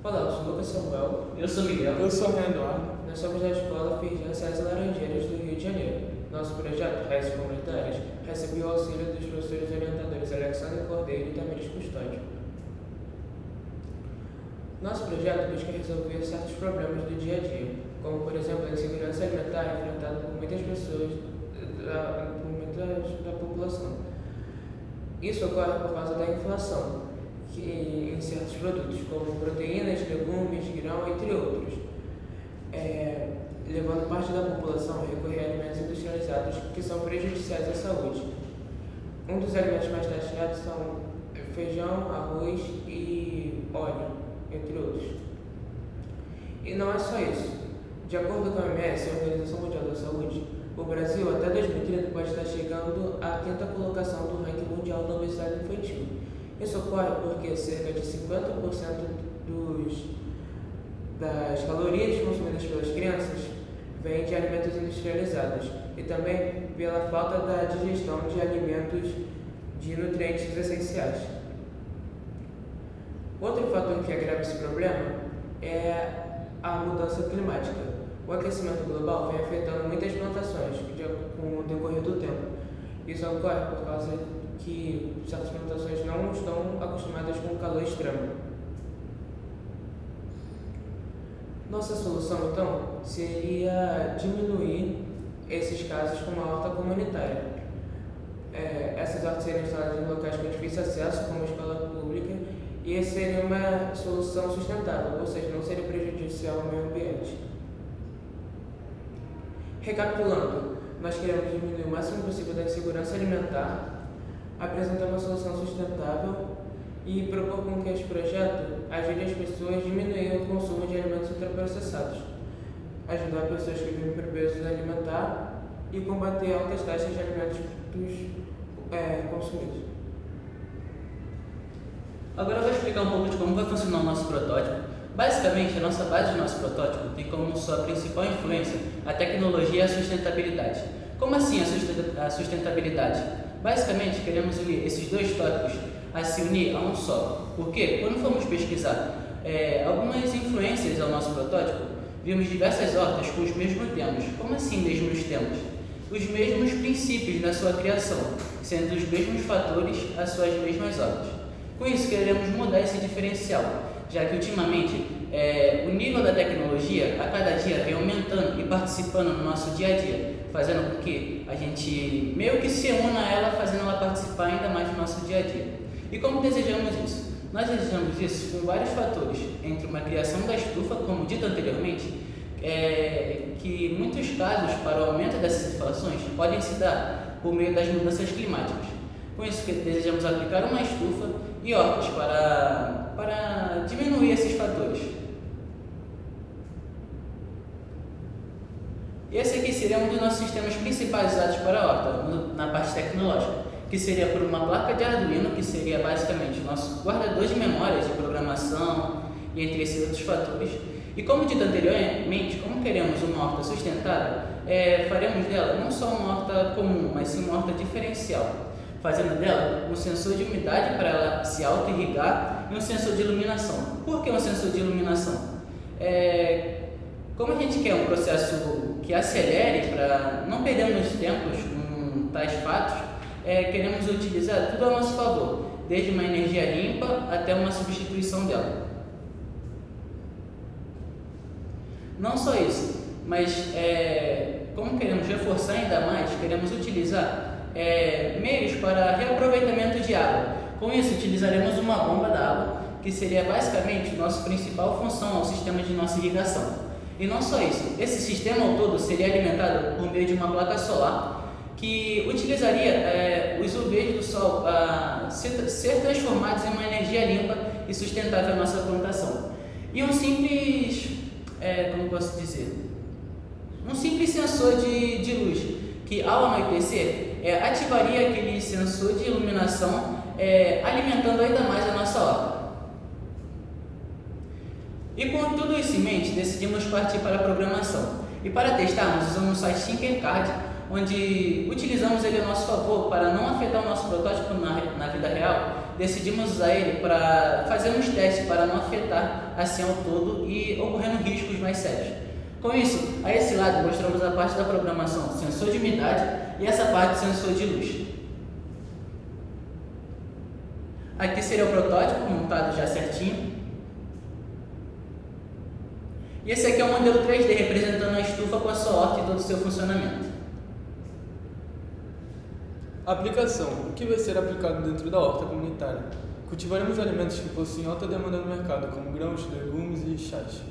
Olá, eu sou o Lucas Samuel. Eu sou Miguel. Eu sou o Eduardo. Nós somos da Escola Firjan César Laranjeiras do Rio de Janeiro. Nosso projeto Raízes Comunitárias recebeu o auxílio dos professores orientadores Alexandre Cordeiro e Tamiris Custódio. Nosso projeto busca resolver certos problemas do dia a dia, como por exemplo a insegurança alimentar enfrentada por muitas pessoas da população. Isso ocorre por causa da inflação em certos produtos, como proteínas, legumes, grão, entre outros, levando parte da população a recorrer a alimentos industrializados que são prejudiciais à saúde. Um dos alimentos mais taxados são feijão, arroz e óleo, entre outros. E não é só isso. De acordo com a OMS, a Organização Mundial da Saúde, o Brasil até 2030 pode estar chegando à quinta colocação do ranking mundial da obesidade infantil. Isso ocorre porque cerca de 50% das calorias consumidas pelas crianças vêm de alimentos industrializados e também pela falta da digestão de alimentos de nutrientes essenciais. Outro fator que agrava esse problema é a mudança climática. O aquecimento global vem afetando muitas plantações com o decorrer do tempo. Isso ocorre por causa que certas plantações não estão acostumadas com o calor extremo. Nossa solução, então, seria diminuir esses casos com uma horta comunitária. Essas hortas seriam instaladas em locais com difícil acesso, como a escola pública, e essa seria uma solução sustentável, ou seja, não seria prejudicial ao meio ambiente. Recapitulando, nós queremos diminuir o máximo possível da insegurança alimentar, apresentar uma solução sustentável e propor com que este projeto ajude as pessoas a diminuir o consumo de alimentos ultraprocessados, ajudar pessoas que vivem preobesos alimentar e combater altas taxas de alimentos consumidos. Agora eu vou explicar um pouco de como vai funcionar o nosso protótipo. Basicamente, a nossa base do nosso protótipo tem como sua principal influência a tecnologia e a sustentabilidade. Como assim a sustentabilidade? Basicamente, queremos unir esses dois tópicos a se unir a um só. Porque, quando fomos pesquisar algumas influências ao nosso protótipo, vimos diversas hortas com os mesmos termos. Como assim mesmos termos? Os mesmos princípios na sua criação, sendo os mesmos fatores as suas mesmas hortas. Com isso, queremos mudar esse diferencial, já que ultimamente o nível da tecnologia a cada dia vem aumentando e participando no nosso dia a dia, fazendo com que a gente meio que se una a ela, fazendo ela participar ainda mais do nosso dia a dia. E como desejamos isso? Nós desejamos isso com vários fatores, entre uma criação da estufa, como dito anteriormente, que em muitos casos, para o aumento dessas inflações, podem se dar por meio das mudanças climáticas. Com isso, desejamos aplicar uma estufa e hortas para diminuir esses fatores. Esse aqui seria um dos nossos sistemas principais usados para a horta, na parte tecnológica, que seria por uma placa de Arduino, que seria basicamente o nosso guardador de memórias de programação e entre esses outros fatores. E como dito anteriormente, como queremos uma horta sustentável, faremos dela não só uma horta comum, mas sim uma horta diferencial, fazendo dela um sensor de umidade para ela se auto-irrigar e um sensor de iluminação. Por que um sensor de iluminação? Como a gente quer um processo que acelere para não perdermos tempos com tais fatos, queremos utilizar tudo ao nosso favor, desde uma energia limpa até uma substituição dela. Não só isso, mas como queremos reforçar ainda mais, queremos utilizar meios para reaproveitamento de água. Com isso, utilizaremos uma bomba d'água, que seria basicamente nossa principal função ao sistema de nossa irrigação. E não só isso, esse sistema ao todo seria alimentado por meio de uma placa solar, que utilizaria os UVs do sol para ser transformados em uma energia limpa e sustentável à nossa plantação. E um simples, como posso dizer, um simples sensor de luz, que ao anoitecer ativaria aquele sensor de iluminação, alimentando ainda mais a nossa horta. E com tudo isso em mente, decidimos partir para a programação. E para testarmos, usamos o site Tinkercad, onde utilizamos ele a nosso favor para não afetar o nosso protótipo na vida real decidimos usar ele para fazer uns testes para não afetar assim ao todo e ocorrendo riscos mais sérios. Com isso, a esse lado mostramos a parte da programação sensor de umidade e essa parte sensor de luz. Aqui seria o protótipo montado já certinho. E esse aqui é o modelo 3D representando a estufa com a sua horta e todo o seu funcionamento. Aplicação. O que vai ser aplicado dentro da horta comunitária? Cultivaremos alimentos que possuem alta demanda no mercado, como grãos, legumes e chás.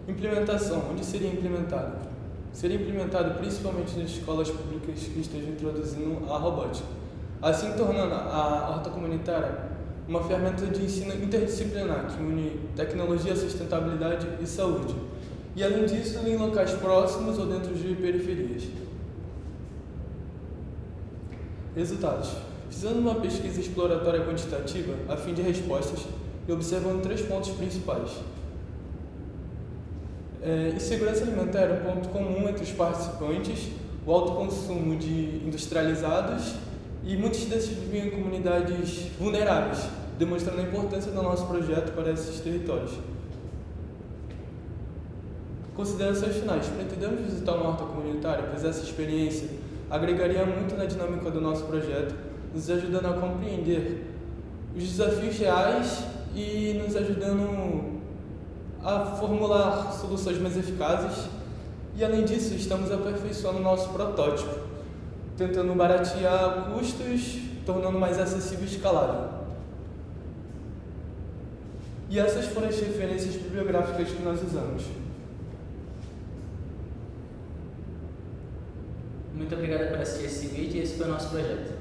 Implementação. Onde seria implementado? Seria implementado principalmente nas escolas públicas que estejam introduzindo a robótica, assim tornando a horta comunitária uma ferramenta de ensino interdisciplinar que une tecnologia, sustentabilidade e saúde, e além disso em locais próximos ou dentro de periferias. Resultados. Fizemos uma pesquisa exploratória quantitativa a fim de respostas e observando 3 pontos principais. Insegurança alimentar é um ponto comum entre os participantes, o alto consumo de industrializados e muitos desses vivem em comunidades vulneráveis, demonstrando a importância do nosso projeto para esses territórios. Considerações finais. Pretendemos visitar uma horta comunitária, pois essa experiência agregaria muito na dinâmica do nosso projeto, nos ajudando a compreender os desafios reais e nos ajudando a formular soluções mais eficazes. E além disso, estamos aperfeiçoando o nosso protótipo, tentando baratear custos, tornando mais acessível e escalável. E essas foram as referências bibliográficas que nós usamos. Muito obrigado por assistir esse vídeo e esse foi o nosso projeto.